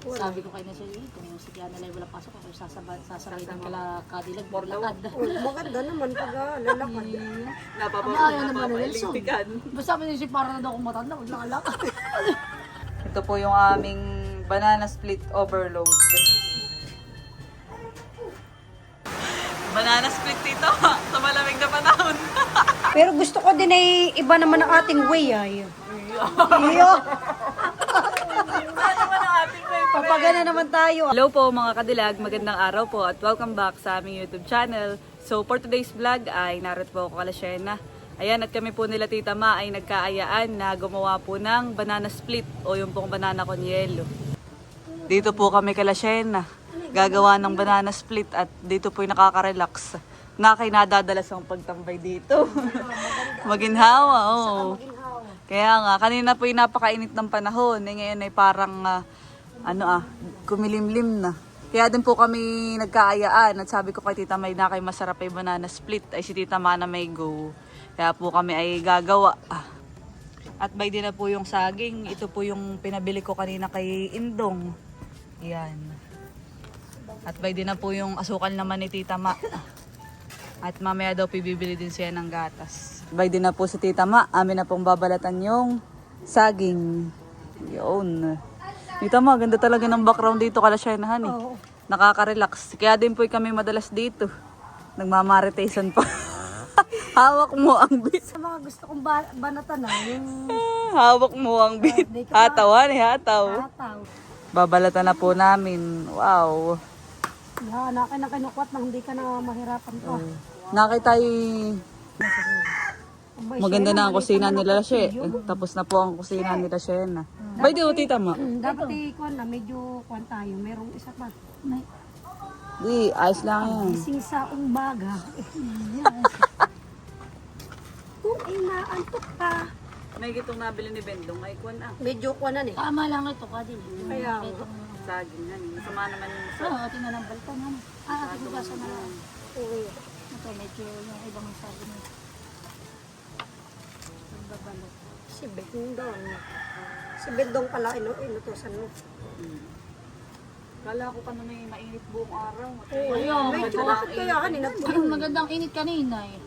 Sabi ko kay na siya, kung si Kiana lang wala pasok, ako sasabay din kala Cadillac, maglakad. Maganda naman pag lalakad. Ayaw naman na Nelson. Basta sabi niya siya, para na daw akong matanda, maglalakad. Ito po yung aming banana split overload. Banana split dito sa malamig na panahon. Pero gusto ko din ay iba naman ang ating way ay. Iyo. Papagana naman tayo. Hello po mga kadilag, magandang araw po at welcome back sa aming YouTube channel. So for today's vlog ay narito po ako kala Shena. Ayan, at kami po nila Tita Ma ay nagkaayaan na gumawa po ng banana split o yung pong banana con yelo. Dito po kami kala Shena, gagawa ng banana split at dito po yung nakaka-relax. Na kayo nadadalas ang pagtambay dito. Maginhawa, oo. Kaya nga, kanina po yung napakainit ng panahon. Eh, ngayon ay parang, kumilimlim na. Kaya din po kami nagkaayaan. At sabi ko kay Tita May na kay masarap ay banana split. Ay si Tita Ma na may go. Kaya po kami ay gagawa. At by din na po yung saging. Ito po yung pinabili ko kanina kay Indong. Yan. At by din na po yung asukal naman ni Tita Ma. At mamaya daw bibili din siya ng gatas. By din na po si Tita Ma, amin na pong babalatan yung saging. Yun. Tita Ma, ganda talaga ng background dito kala siya na hani. Nakaka-relax. Kaya din po kami madalas dito. Nagmamaritation pa. Hawak mo ang bit. Sa mga gusto kong banatan na yung Hawak mo ang bit. Hataw, hani, hataw. tataw. Babalatan na po namin. Wow. Yan, akin na kinukwat nang hindi ka na mahirapan pa. Nakita maganda na ang kusina nila siya. Tapos na po ang kusina nila siya na. By the way, Tita Ma. Dapat ikuan na medyo kuan tayo. Merong isa pa. May Di, ayos lang yan. gising sa umbaga. Kung inaantok ka. May gitong nabili ni Bendong ay kuwan ah. Medyo kuanan eh. Tama lang ito, Cadillac. Kaya Saging yan. Masama naman yung Oo, tingnan ng balkan naman. Ate Bugasa na lang. oo. Ito, medyo yung ibang sabi niya. Nagbabalot. Si Bendong. Si Bendong pala inutusan mo. Kala ko pa na may mainit buong araw. Oo, Ayun, medyo bakit kaya kanina? Magandang init kanina eh.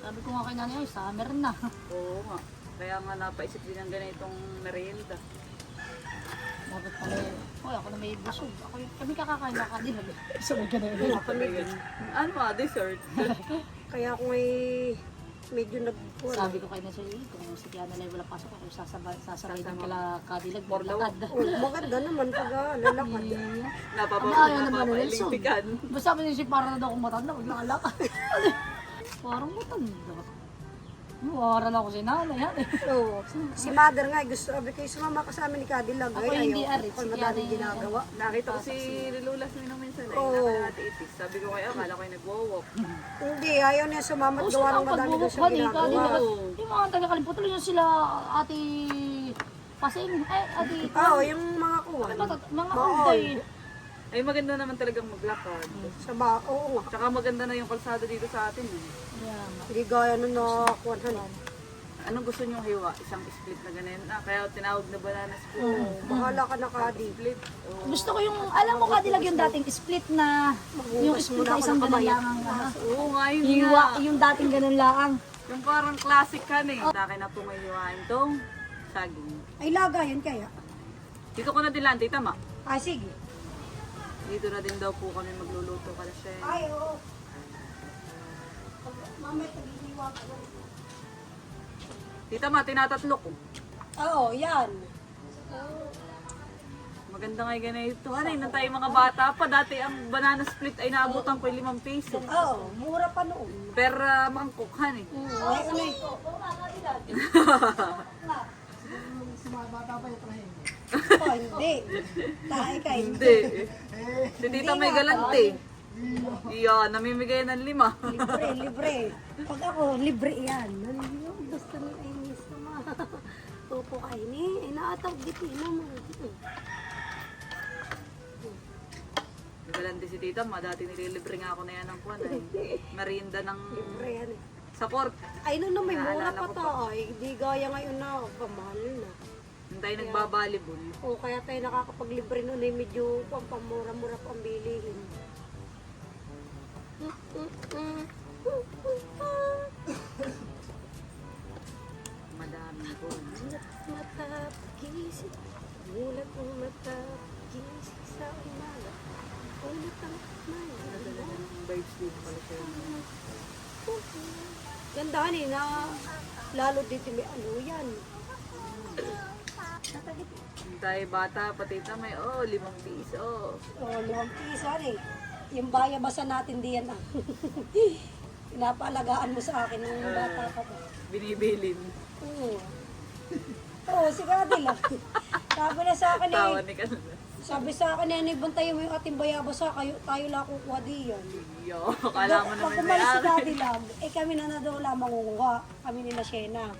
Sabi ko nga kay nanay, ay, summer na. Oo nga. Kaya nga napaisip din ang ganitong merienda. Dapat pala yun. Oy, ako na may busog. Kami kakakain na Cadillac. Gusto mo ganun. Ano dessert? Kaya ako ay medyo nagkuhan. Sabi ko kay na siya, kung si Kiana lang wala pasok, ako sasabay din kala Cadillac, maglakad. Maganda naman pag lalakad. Ayaw naman na Nelson. Basta sabi niya siya, para na daw akong matanda, maglalakad. Parang matanda. Mawara na ako si nanay yan eh. Oo. Si mother nga, gusto sabi kayo sumama ka sa amin ni Cadillac. Ako hindi arit, Kung si madaming Kiana ginagawa. Nakita ko si Lulas nung minsan ay Oo. nakakati itis. Sabi ko kayo, akala ko yung nag-walk. Hindi, ayaw niya sumama at Gusto gawa ang ng madami daw siya pagbubukhan eh, ginagawa. Cadillac. Yung mga taga-Kalimutan yun sila, ate Pasing, ate, Oo, yung mga kuwan. mga unday. Ay maganda naman talagang maglakad. Oo nga. Tsaka maganda na yung kalsada dito sa atin. Yan. Hindi gaya nung nakuhan. Anong gusto nyo hiwa? Isang split na ganyan. Kaya tinawag na banana split. Bahala ka na, Cadi. Split. Gusto ko yung, alam mo Cadillac yung dating split na, yung split na isang ganun lang ang, Oo nga, yun hiwa, nga. yung dating ganun lang. Yung parang classic ka na eh. Akin na po may hiwain tong saging. Ay, laga yun kaya. Dito ko na din lang, Tita Ma. Ah, sige. Dito na din daw po kami magluluto pala siya. Ay, oo. Mamaya tagihiwa ka. Tita Ma, tinatatlo ko. Oo, yan. Maganda nga yung ganito. Ano yun, nang tayo mga bata pa. Dati ang banana split ay naabutan ko yung 5 peso. Oo, mura pa noon. Per mangkukhan eh. Ay, ano eh. Oh, hindi. Tayo ka, hindi. Hindi. Si Tita may galante. Iya, namimigay ng 5. Libre, libre. Pag ako, libre yan. Gusto ni Ines naman. Opo kayo ni, inaatag dito naman. Galante si Tita Ma, dati nililibre nga ako na yan ng kuwan eh. Merienda ng Libre yan eh. sa court. Ay, no, may mura Naalala pa ko to. Ay, di gaya ngayon na, pamahal na. Doon tayo nagbabalibol. O kaya tayo nakakapaglibre nun eh, medyo pamura-mura pa ang bilihin. Madami po. Matagising, mulat ang matagising sa umaga. Ulit ang Vibes din pala siya. Gandahan eh, na lalo dito may ano yan. Doon tayo bata, patita may 5 piso. O, 5 piso eh. Yung bayabasan natin diyan ah. Pinapaalagaan mo sa akin nung bata ka pa. Binibilin. Oo. Oo, si Kadil ah. Sabi na sa akin Tawa eh. ni Kanada. Sabi sa akin eh, bantayan mo yung ating bayabasa, tayo lang kukuha diyan. Yo, kala mo Pag naman may umalis si ari. Daddy lang, kami na daw lang mangunguha. Kami nila Shena.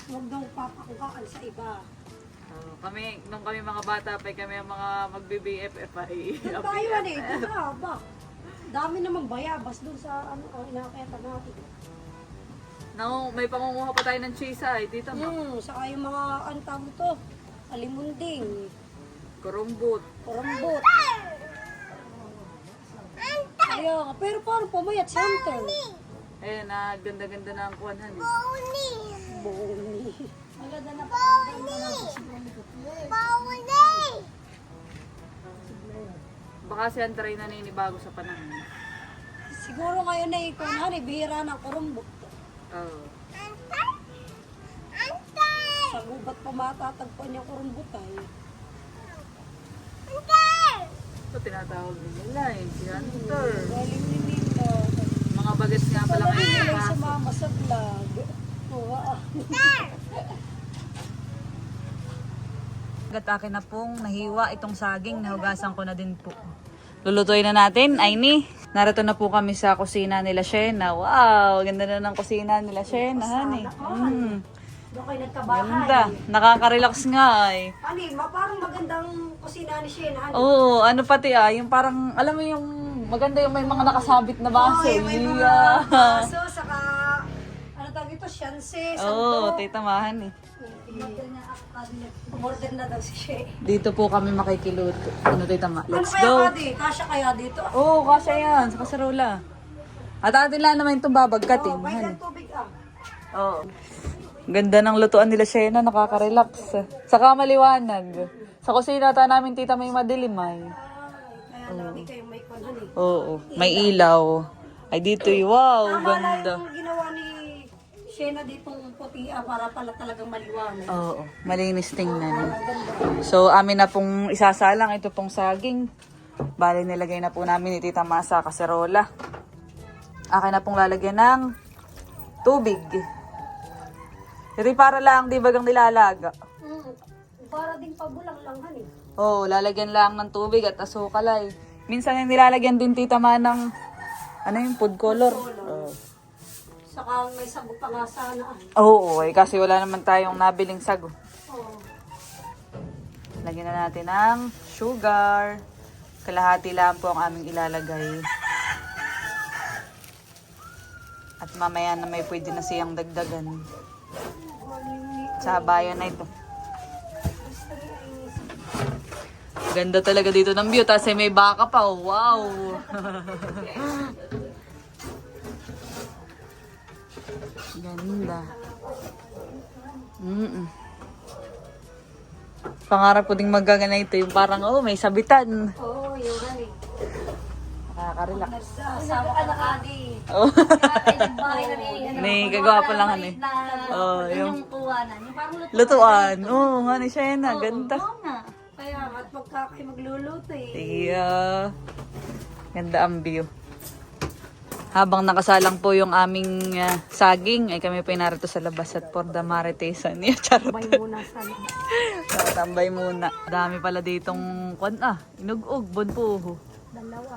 Huwag daw papakuhaan sa iba. Kami, nung kami mga bata pa, kami ang mga magbe-BFF ay. Doon tayo eh, doon na ba? Dami namang bayabas doon sa ano, inakayatan natin. No, may pangunguha pa tayo ng cheese ay, tita mo. Saka yung mga antang to, alimunding, Kurumbot. kurambot. Ayun, pero paano pumayat si Hunter? Ayun na, ganda-ganda na ang kuwanhan. Boni. Maganda na pa. Baka si Antray na ninibago sa panahon. Siguro ngayon na ikunahan, bihira ng kurumbot. Oo. Sa gubat pa matatagpuan yung kurumbot ay. Ito tinatawag din nila eh, si Hunter. Galing ni Nino. Mga bagets nga pala ngayon Galing yung sa pasok. mama sa vlog. Oo, Agad akin na pong nahiwa itong saging, nahugasan ko na din po. Lulutuin na natin, Aini. Narito na po kami sa kusina nila Shena. Wow, ganda na ng kusina nila Shena, honey. doon kayo nagkabahay. Ganda, nakaka-relax nga eh. Ani, parang magandang kusina ni Shena. Ani. Oo, ano pati yung parang, alam mo yung maganda yung may mga nakasabit na baso. May mga Yeah. baso, saka, ano tawag ito, shanse, Oo, santo. titamahan eh. Umorder na daw si Shea. Dito po kami makikiluto. Ano tita ma? Ano Let's kaya go! Kadi? Kasya kaya dito? Oo, kasya yan. Sa kasarola. At atin lang naman itong babagkatin. May dyan tubig ah. Oo. Ganda ng lutuan nila Shena, nakaka-relax. Saka maliwanag. Sa kusina ta namin tita may madilim ay. Kaya lagi kayong may kwanan eh. Oo, may ilaw. Ay dito wow, Tama lang ganda. yung ginawa ni Shena ditong puti para pala talagang maliwanag. Oo, malinis tingnan. So amin na pong isasalang ito pong saging. Bali nilagay na po namin ni Tita Ma sa kaserola. Akin na pong lalagyan ng tubig. Ito para lang, di bagang nilalaga. Para din pabulang lang han eh. Oo, lalagyan lang ng tubig at asukalay. Minsan yung nilalagyan din Tita Ma ng, ano yung food color? Oo. Saka may sabog pa nga sana ah. Oo, kasi wala naman tayong nabiling sago. Oo. Lagyan na natin ng sugar. Kalahati lang po ang aming ilalagay. At mamaya na may pwede na siyang dagdagan. Sa bayan na ito. Ganda talaga dito ng view. Tapos may baka pa. Wow! Ganda. Pangarap ko ding magagana ito. Yung parang, may sabitan. Oo, yun han eh. Nakaka-relax. Asawa ka na Kadi. Oh. Bahay na rin. Ni kagawa pa lang ano eh. Oh, yung kuwanan. Yung parang lutuan. Oo, nga ni Shena. Ganda. Kaya at pagka kayo magluluto eh. Iya. Ganda ang view. Habang nakasalang po yung aming saging, ay kami pa narito sa labas at for the maritesan niya. Charot. May muna sana. Tambay muna. Dami pala ditong inugog, bonpuho. Dalawa.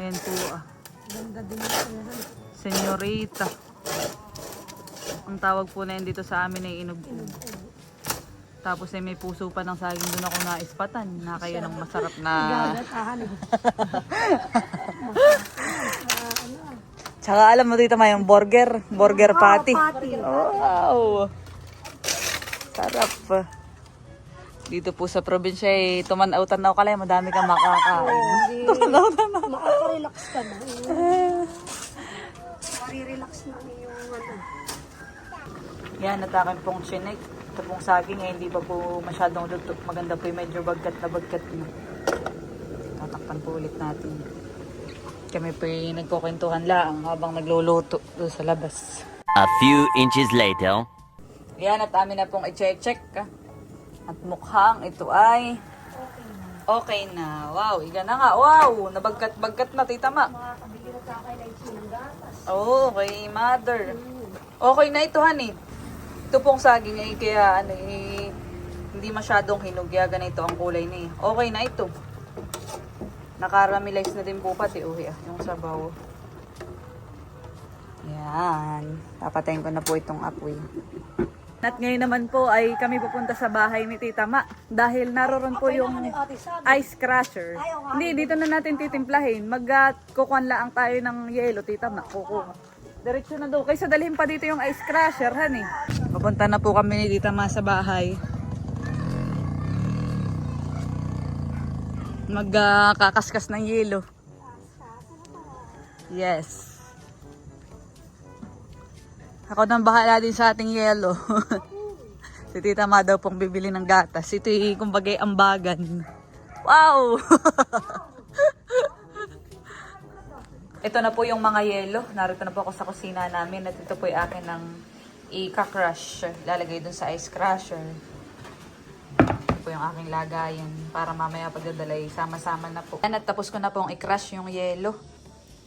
Ayan po Ganda din yung senyorita. Ang tawag po na yun dito sa amin ay inugog. Tapos ay may puso pa ng saging doon ako naispatan. Na kayo ng masarap na... Tsaka alam mo dito may yung burger patty. Patty. Wow! Sarap. Dito po sa probinsya eh, tumanaw-tanaw ka lang, madami kang makakain. Tumanaw-tanaw. Makaka-relax ka na. Marirelax na yung ano. Yan, at akin pong chinek. Ito pong saging eh, hindi pa po masyadong luto. Maganda po yung medyo bagkat na. Tatakpan po ulit natin. Kami po yung nagkukwentuhan lang habang nagluluto doon sa labas. A few inches later. Yan, at amin na pong i-check. At mukhang ito ay okay na. Wow, iga na nga. Wow, nabagkat-bagkat na, Tita Ma. Makakabili na sa akin ng ng gatas. Oo, kay mother. Okay na ito, honey. Ito pong saging ay kaya hindi masyadong hinog. Kaya ganito ang kulay niya. Okay na ito. Nakaramelize na din po pati yung sabaw. Yan. Papatayin ko na po itong apoy. At ngayon naman po ay kami pupunta sa bahay ni Tita Ma. Dahil naroon po yung Ate Sabi. ice crusher. Hindi, dito na natin titimplahin. Magkukuhan lang tayo ng yelo, Tita Ma. Diretso na daw. Kaysa dalhin pa dito yung ice crusher, honey. Pupunta na po kami ni Tita Ma sa bahay. Magkakaskas ng yelo. Yes. Ako nang bahala din sa ating yelo. Si Tita Ma daw pong bibili ng gatas. Ito yung kumbagay ambagan. Wow! Ito na po yung mga yelo. Narito na po ako sa kusina namin. At ito po yung akin ng i-crush. Lalagay dun sa ice crusher. Ito po yung aking lagayan. Para mamaya pagdadalay, sama-sama na po. At tapos ko na pong i-crush yung yelo.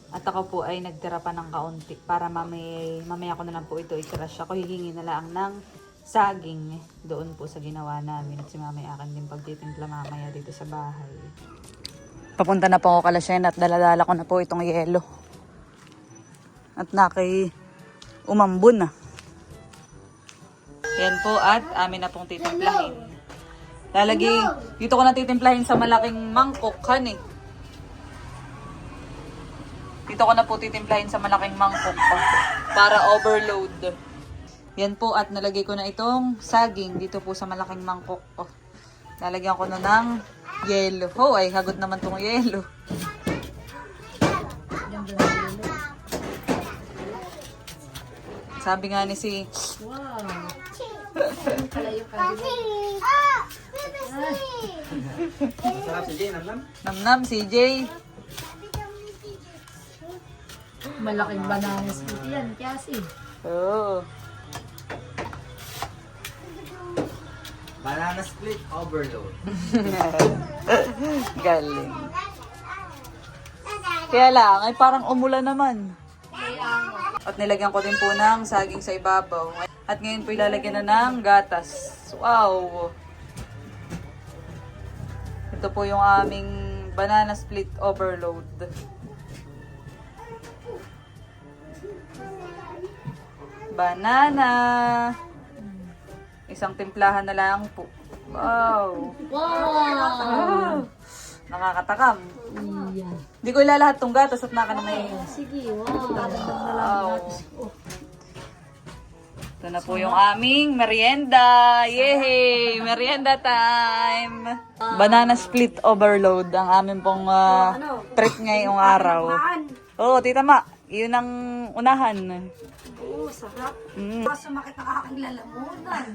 At ako po ay nagtira pa ng kaunti. Para mamaya ko na lang po ito i-crush. Ako hihingi na lang ng saging doon po sa ginawa namin. At si mamaya akin din pagtitimpla mamaya dito sa bahay. Papunta na po ako kalasyan at daladala ko na po itong yelo. At umambon na. Yan po at amin na pong titimplahin. Dito ko na titimplahin sa malaking mangkok, honey. Dito ko na po titimplahin sa malaking mangkok para overload. Yan po at nalagay ko na itong saging dito po sa malaking mangkok. Lalagyan ko na ng yelo. Ay hagot naman tong yelo. Sabi nga ni si Namnam, CJ. Malaking banana split yan, kasi. Oo. Banana split overload. Galing. Kaya lang, ay parang umulan naman. At nilagyan ko din po ng saging sa ibabaw. At ngayon po ilalagyan na ng gatas. Wow! Ito po yung aming banana split overload. Banana! Isang timplahan na lang po. Wow! Wow! Nakakatakam. Iya. Hindi ko ilalahat tong gatas at naka na may... Sige, wow. Ito na po yung aming merienda. Yehey! Merienda time! Banana split overload ang aming pong treat ngayong araw. Oo, Tita Ma. Yun ang unahan. Oo, sarap. Sumakit ang aking lalamunan.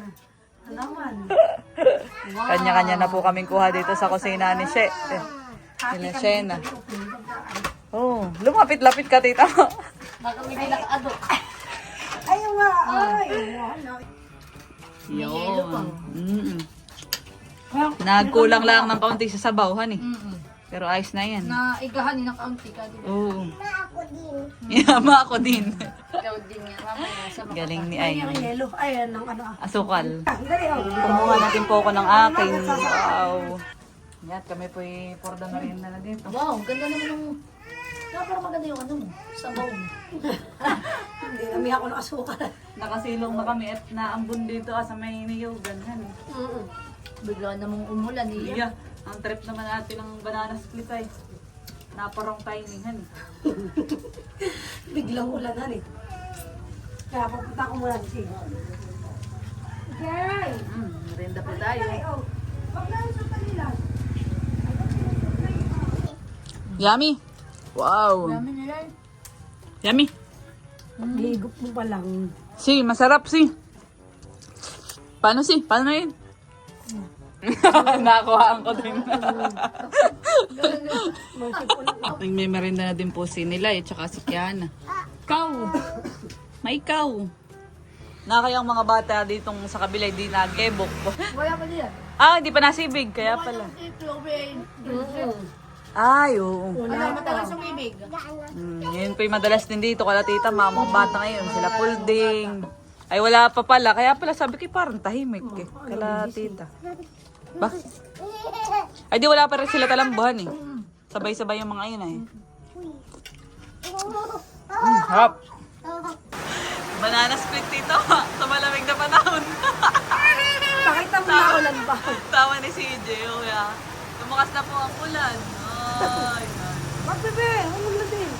Alaman. Kanya-kanya na po kaming kuha dito sa kusina ni She. Ni Shena. Oh, lumapit-lapit ka, Tita Ma. Baka may dinakadok. Ayaw nga. Ay, wala. Yun. Nagkulang lang ng kaunti sa sabaw, honey. Pero ayos na yan. Naigahan ng kaunti ka. Oo. Yama ako din. Ikaw din yan. Mamaya sa mga. Galing ni Ay, ang Ay. yelo. Ayan, ang ano. Asukal. Dali, oh. Kumuha natin po ako ng akin. Wow. Yan, kami po porda na rin na dito. Wow, ganda naman yung... Pero maganda yung ano mo, sabaw mo. Hindi na may ako ng asukal. Nakasilong na kami at naambun dito sa may niyugan. Bigla namang umulan eh. Yeah. Ang trip naman natin ng banana split ay naparong timing, honey. Biglang ulanan eh. Kaya pupunta ko muna si Gay! Merienda po tayo. Oh, wag lang sa kanila. Yummy. Wow. Dami nila eh. Yummy. Higop mo pa lang. Si, masarap si. Paano si? Paano na yun? Nakuhaan ko din. May merienda na din po si Nilay at saka si Kiana. Ikaw. May ikaw. Na kayang mga bata ditong sa kabila hindi nag-gebok. Wala pa diyan. Hindi pa nasibig. Kaya pala. Si Chloe. Ay, oo. Wala matagal sumibig. Yun po yung madalas din dito. Kala tita, mamang bata ngayon. Sila pulding. Ay, wala pa pala. Kaya pala sabi ko, parang tahimik eh. Kala tita. Bakit? Ay, di wala pa rin sila talambuhan eh. Sabay-sabay yung mga yun eh. Harap. Banana split dito. Sa malamig na panahon. Pakita mo na ulan ba? Tawa ni CJ. Kaya lumakas na po ang ulan. Ay, Wag bebe, hulog na din.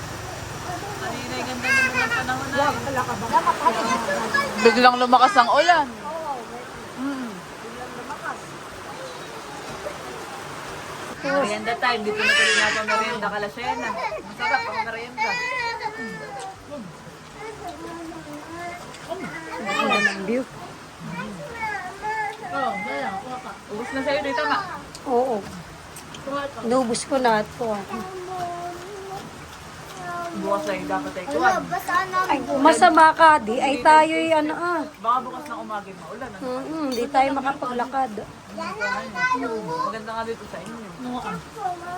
kanina yung ganda naman ng panahon na Wag, wala ka ba? biglang lumakas ang ulan. Merienda time. Dito na tuloy na pa merienda. Kalasena. Masarap ang merienda. View. Oh, wala. Waka. Ubus na sa'yo dito nga. Oo. Nubos ko na ito. Bukas na yung dapat ay kuwan. Ay, masama ka. Di ay tayo'y ano Baka bukas na umaga maulan. Ano? Di tayo makapaglakad. Maganda nga dito sa inyo.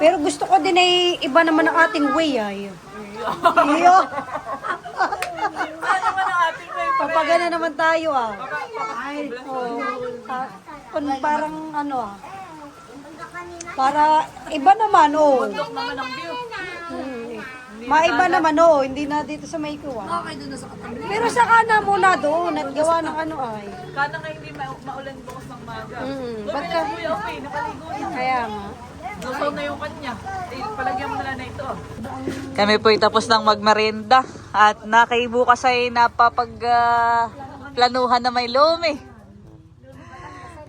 Pero gusto ko din ay iba naman ang ating way ay. Iyo. Ano naman ang ating may Papagana naman tayo Ay, parang ano Para iba naman bundok naman ang view. Maiba naman hindi na dito sa Maykuwa. Okay, doon na sa katabi. Pero sa kana muna doon, at gawa ng ano ay. Kana nga hindi maulan bukas ng maga. Ba't Ba't ka? Kuya, okay, nakaligo na. Kaya nga. Lusaw na yung kanya. Palagyan mo na lang na ito. Kami po tapos ng magmerienda at nakaibukas ay planuhan na may lumi.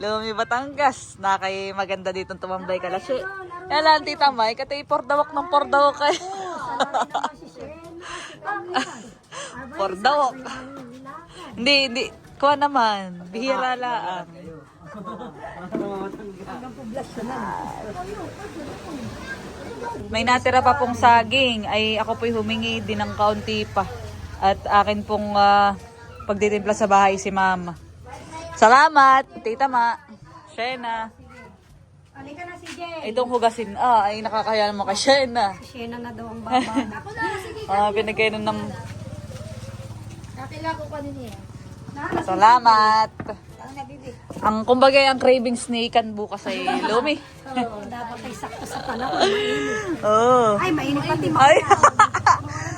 Lumi Batangas. Nakay maganda dito tumambay kalasya. Yan lang tita May, katay pordawak ng pordawak kay. Pordawak. Hindi. Kuha naman. Bihira lang. May natira pa pong saging ay ako po'y humingi din ng kaunti pa. At akin pong pagtitimpla sa bahay si mama. Salamat, tita Ma. Shena. Halika na si Jay. Itong hugasin, ay nakakaya naman kay Shena. Siya na daw ang baba. Pinagkainan ng... Nakila ko kanina eh. Salamat. Ang kumbaga ang cravings ni Ikan bukas ay lumi. Dapat ay sakto sa panahon. Oh. Ay, mainit pati Ay.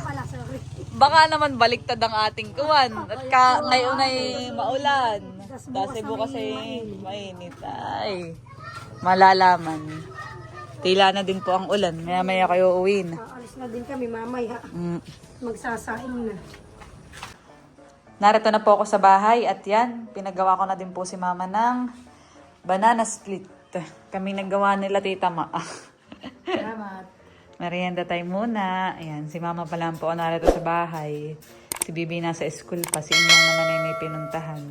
pala, sorry. Baka naman baliktad ang ating kuwan. At ngayon ay maulan. Kasi bukas ay mainit. Ay, malalaman. Tila na din po ang ulan. Maya-maya kayo uwi na. Alis na din kami mamaya. Magsasaing na. Narito na po ako sa bahay at yan, pinagawa ko na din po si mama ng banana split. Kami naggawa nila tita Ma. Salamat. Merienda time muna. Ayan, si mama pa lang po narito sa bahay. Si Bibi nasa school pa. Si Inyong naman ay may pinuntahan.